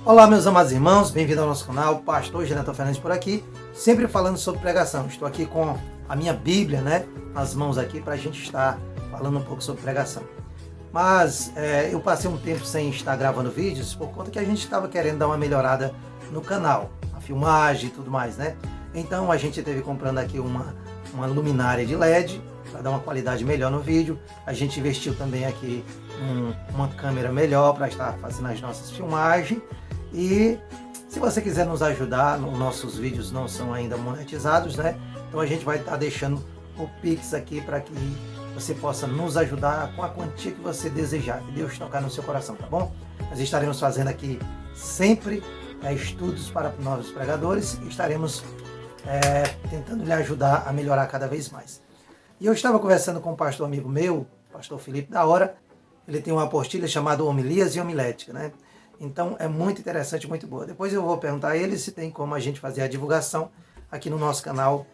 Olá, meus amados irmãos, bem-vindo ao nosso canal, Pastor Geneton Fernandes por aqui, sempre falando sobre pregação. Estou aqui com a minha Bíblia, nas mãos aqui, para a gente estar falando um pouco sobre pregação. Mas eu passei um tempo sem estar gravando vídeos, por conta que a gente estava querendo dar uma melhorada no canal, a filmagem e tudo mais, Então a gente teve comprando aqui uma luminária de LED, para dar uma qualidade melhor no vídeo. A gente investiu também aqui uma câmera melhor para estar fazendo as nossas filmagens. E se você quiser nos ajudar, nossos vídeos não são ainda monetizados, Então a gente vai estar deixando o Pix aqui para que você possa nos ajudar com a quantia que você desejar, que Deus tocar no seu coração, tá bom? Nós estaremos fazendo aqui sempre estudos para novos pregadores e estaremos tentando lhe ajudar a melhorar cada vez mais. E eu estava conversando com um pastor amigo meu, pastor Felipe da Hora. Ele tem uma apostila chamada Homilias e Homilética, Então é muito interessante, muito boa. Depois eu vou perguntar a ele se tem como a gente fazer a divulgação aqui no nosso canal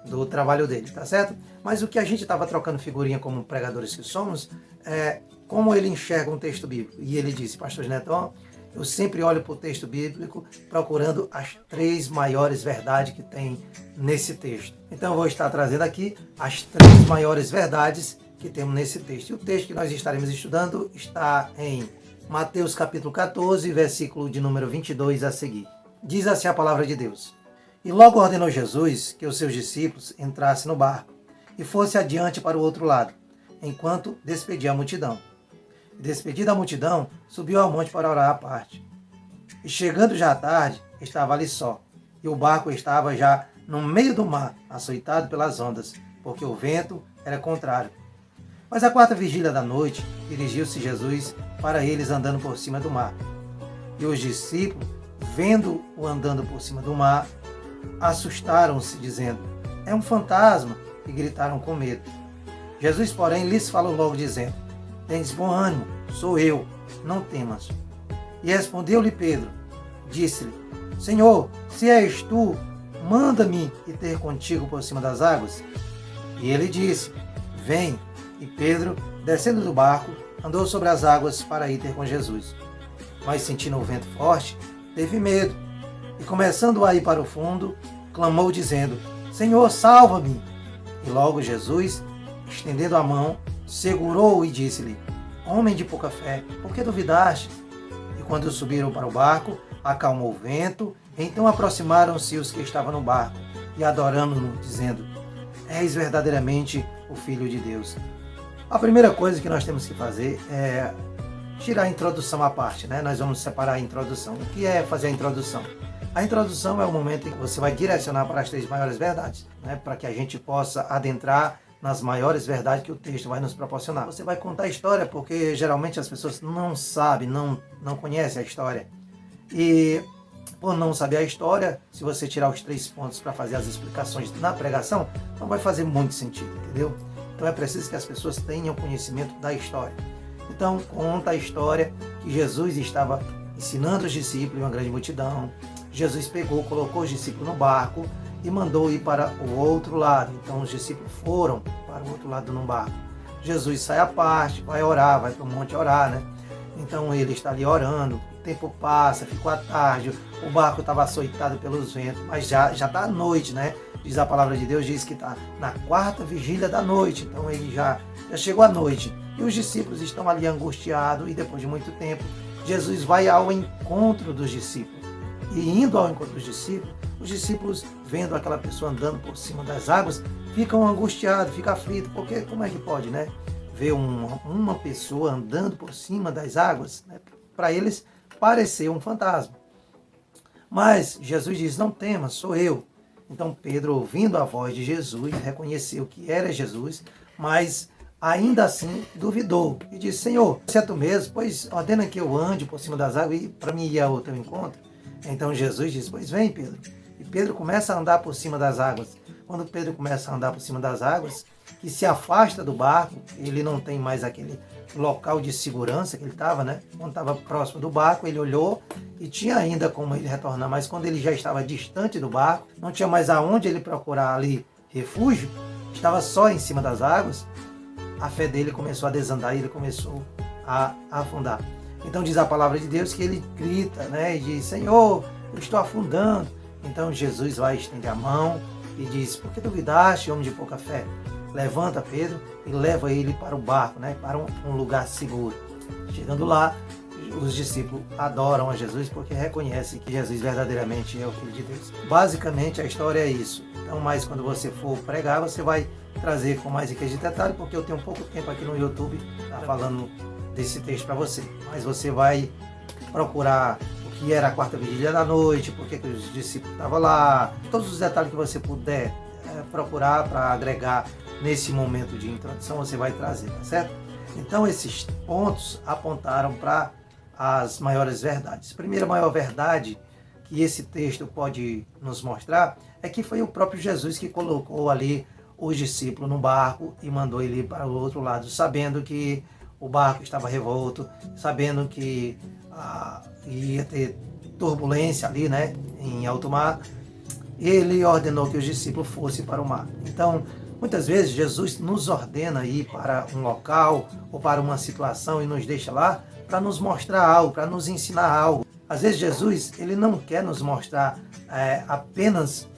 do trabalho dele, tá certo? Mas o que a gente estava trocando figurinha como pregadores que somos, é como ele enxerga um texto bíblico. E ele disse: pastor Geneton, eu sempre olho para o texto bíblico procurando as 3 maiores verdades que tem nesse texto. Então eu vou estar trazendo aqui as 3 maiores verdades que temos nesse texto. E o texto que nós estaremos estudando está em Mateus capítulo 14, versículo de número 22 a seguir. Diz assim a palavra de Deus: E logo ordenou Jesus que os seus discípulos entrassem no barco e fosse adiante para o outro lado, enquanto despedia a multidão. E despedida a multidão, subiu ao monte para orar à parte. E chegando já à tarde, estava ali só, e o barco estava já no meio do mar, açoitado pelas ondas, porque o vento era contrário. Mas à 4ª vigília da noite, dirigiu-se Jesus para eles andando por cima do mar. E os discípulos, vendo-o andando por cima do mar, assustaram-se, dizendo: é um fantasma, e gritaram com medo. Jesus, porém, lhes falou logo, dizendo: tendes bom ânimo, sou eu, não temas. E respondeu-lhe Pedro, disse-lhe: Senhor, se és tu, manda-me ir ter contigo por cima das águas. E ele disse: vem. E Pedro, descendo do barco, andou sobre as águas para ir ter com Jesus. Mas sentindo o vento forte, teve medo, e começando a ir para o fundo, clamou dizendo: Senhor, salva-me! E logo Jesus, estendendo a mão, segurou-o e disse-lhe: homem de pouca fé, por que duvidaste? E quando subiram para o barco, acalmou o vento, então aproximaram-se os que estavam no barco, e adorando-no, dizendo: és verdadeiramente o Filho de Deus. A primeira coisa que nós temos que fazer é tirar a introdução à parte, Nós vamos separar a introdução. O que é fazer a introdução? A introdução é o momento em que você vai direcionar para as 3 maiores verdades, Para que a gente possa adentrar nas maiores verdades que o texto vai nos proporcionar. Você vai contar a história, porque geralmente as pessoas não sabem, não conhecem a história. E por não saber a história, se você tirar os 3 pontos para fazer as explicações na pregação, não vai fazer muito sentido, entendeu? Então é preciso que as pessoas tenham conhecimento da história. Então conta a história que Jesus estava ensinando os discípulos, uma grande multidão. Jesus pegou, colocou os discípulos no barco e mandou ir para o outro lado. Então os discípulos foram para o outro lado no barco. Jesus sai à parte, vai orar, vai para o monte orar, Então ele está ali orando, o tempo passa, ficou à tarde, o barco estava açoitado pelos ventos, mas já está à noite, Diz a palavra de Deus, diz que está na 4ª vigília da noite, então ele já chegou à noite. E os discípulos estão ali angustiados, e depois de muito tempo, Jesus vai ao encontro dos discípulos. E indo ao encontro dos discípulos, os discípulos, vendo aquela pessoa andando por cima das águas, ficam angustiados, ficam aflitos, porque como é que pode, ver uma pessoa andando por cima das águas, Para eles parecer um fantasma. Mas Jesus diz: não temas, sou eu. Então Pedro, ouvindo a voz de Jesus, reconheceu que era Jesus, mas ainda assim duvidou e disse: Senhor, se é tu mesmo, pois ordena que eu ande por cima das águas para mim ir ao teu encontro. Então Jesus disse: pois vem, Pedro. E Pedro começa a andar por cima das águas. Quando Pedro começa a andar por cima das águas, que se afasta do barco, ele não tem mais aquele local de segurança que ele estava, Quando estava próximo do barco, ele olhou e tinha ainda como ele retornar, mas quando ele já estava distante do barco, não tinha mais aonde ele procurar ali refúgio, estava só em cima das águas, a fé dele começou a desandar e ele começou a afundar. Então diz a palavra de Deus que ele grita, né, e diz: Senhor, eu estou afundando. Então Jesus vai estender a mão e diz: por que duvidaste, homem de pouca fé? Levanta Pedro e leva ele para o barco, né, para um lugar seguro. Chegando lá, os discípulos adoram a Jesus porque reconhecem que Jesus verdadeiramente é o Filho de Deus. Basicamente a história é isso. Então, mas quando você for pregar, você vai trazer com mais riqueza de detalhe, porque eu tenho pouco tempo aqui no YouTube falando desse texto para você. Mas você vai procurar o que era a quarta vigília da noite, por que os discípulos estavam lá, todos os detalhes que você puder procurar para agregar nesse momento de introdução, você vai trazer, tá certo? Então esses pontos apontaram para as maiores verdades. A primeira maior verdade que esse texto pode nos mostrar é que foi o próprio Jesus que colocou ali os discípulos no barco e mandou ele para o outro lado, sabendo que o barco estava revolto, sabendo que ia ter turbulência ali, né, em alto mar. Ele ordenou que os discípulos fossem para o mar. Então, muitas vezes Jesus nos ordena ir para um local ou para uma situação e nos deixa lá para nos mostrar algo, para nos ensinar algo. Às vezes Jesus, ele não quer nos mostrar apenas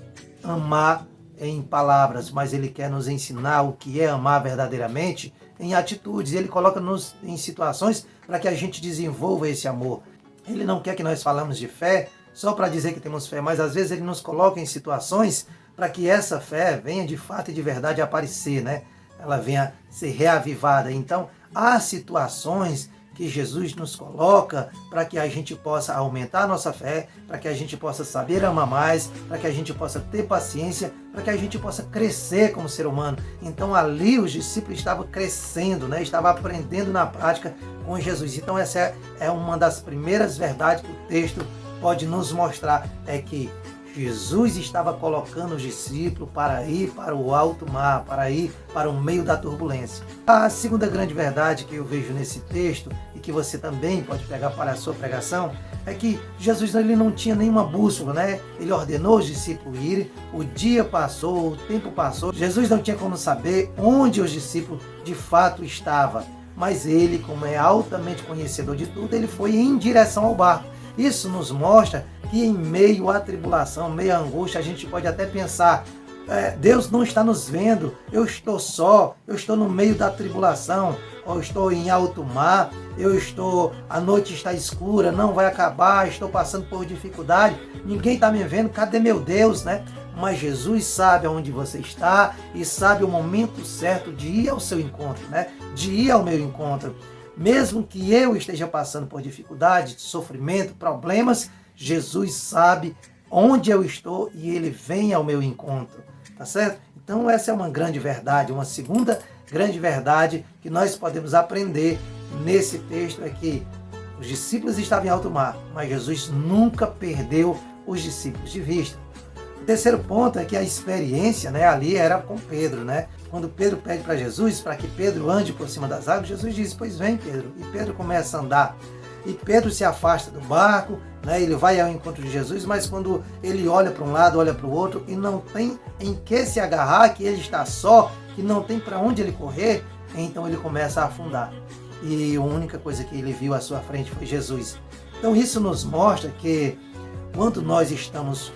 amar em palavras, mas ele quer nos ensinar o que é amar verdadeiramente em atitudes. Ele coloca-nos em situações para que a gente desenvolva esse amor. Ele não quer que nós falamos de fé só para dizer que temos fé, mas às vezes ele nos coloca em situações para que essa fé venha de fato e de verdade aparecer, né? Ela venha ser reavivada. Então, há situações que Jesus nos coloca para que a gente possa aumentar a nossa fé, para que a gente possa saber amar mais, para que a gente possa ter paciência, para que a gente possa crescer como ser humano. Então ali os discípulos estavam crescendo, né? Estavam aprendendo na prática com Jesus. Então essa é uma das primeiras verdades que o texto pode nos mostrar, é que Jesus estava colocando os discípulos para ir para o alto mar, para ir para o meio da turbulência. A segunda grande verdade que eu vejo nesse texto e que você também pode pegar para a sua pregação é que Jesus ele não tinha nenhuma bússola, né? Ele ordenou os discípulos irem, o dia passou, o tempo passou. Jesus não tinha como saber onde os discípulos de fato estavam, mas ele, como é altamente conhecedor de tudo, ele foi em direção ao barco. Isso nos mostra que em meio à tribulação, meio à angústia, a gente pode até pensar, Deus não está nos vendo, eu estou só, eu estou no meio da tribulação, ou eu estou em alto mar, a noite está escura, não vai acabar, estou passando por dificuldade, ninguém está me vendo, cadê meu Deus, né? Mas Jesus sabe aonde você está e sabe o momento certo de ir ao seu encontro, né? De ir ao meu encontro. Mesmo que eu esteja passando por dificuldade, sofrimento, problemas, Jesus sabe onde eu estou e ele vem ao meu encontro, tá certo? Então essa é uma grande verdade. Uma segunda grande verdade que nós podemos aprender nesse texto é que os discípulos estavam em alto mar, mas Jesus nunca perdeu os discípulos de vista. O terceiro ponto é que a experiência, né, ali era com Pedro, né? Quando Pedro pede para Jesus para que Pedro ande por cima das águas, Jesus diz: pois vem, Pedro. E Pedro começa a andar. E Pedro se afasta do barco, né? Ele vai ao encontro de Jesus, mas quando ele olha para um lado, olha para o outro e não tem em que se agarrar, que ele está só, que não tem para onde ele correr, então ele começa a afundar. E a única coisa que ele viu à sua frente foi Jesus. Então isso nos mostra que quando nós estamos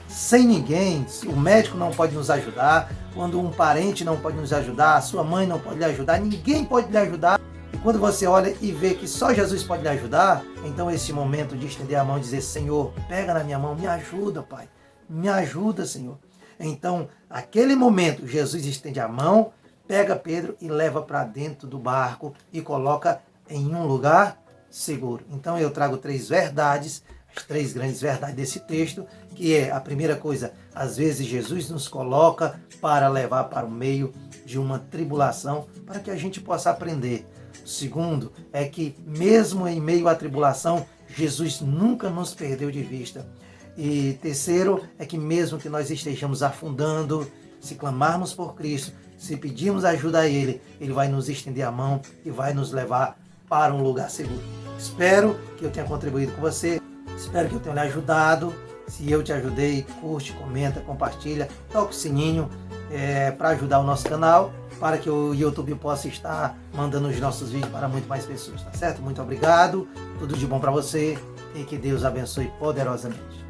sem ninguém, se o médico não pode nos ajudar, quando um parente não pode nos ajudar, a sua mãe não pode lhe ajudar, ninguém pode lhe ajudar. E quando você olha e vê que só Jesus pode lhe ajudar, então esse momento de estender a mão e dizer: Senhor, pega na minha mão, me ajuda, Pai, me ajuda, Senhor. Então, aquele momento, Jesus estende a mão, pega Pedro e leva para dentro do barco e coloca em um lugar seguro. Então eu trago 3 verdades, as 3 grandes verdades desse texto, que é a primeira coisa: às vezes Jesus nos coloca para levar para o meio de uma tribulação, para que a gente possa aprender. O segundo é que mesmo em meio à tribulação, Jesus nunca nos perdeu de vista. E terceiro é que mesmo que nós estejamos afundando, se clamarmos por Cristo, se pedirmos ajuda a Ele, Ele vai nos estender a mão e vai nos levar para um lugar seguro. Espero que eu tenha contribuído com você, espero que eu tenha lhe ajudado. Se eu te ajudei, curte, comenta, compartilha, toca o sininho para ajudar o nosso canal, para que o YouTube possa estar mandando os nossos vídeos para muito mais pessoas, tá certo? Muito obrigado, tudo de bom para você e que Deus abençoe poderosamente.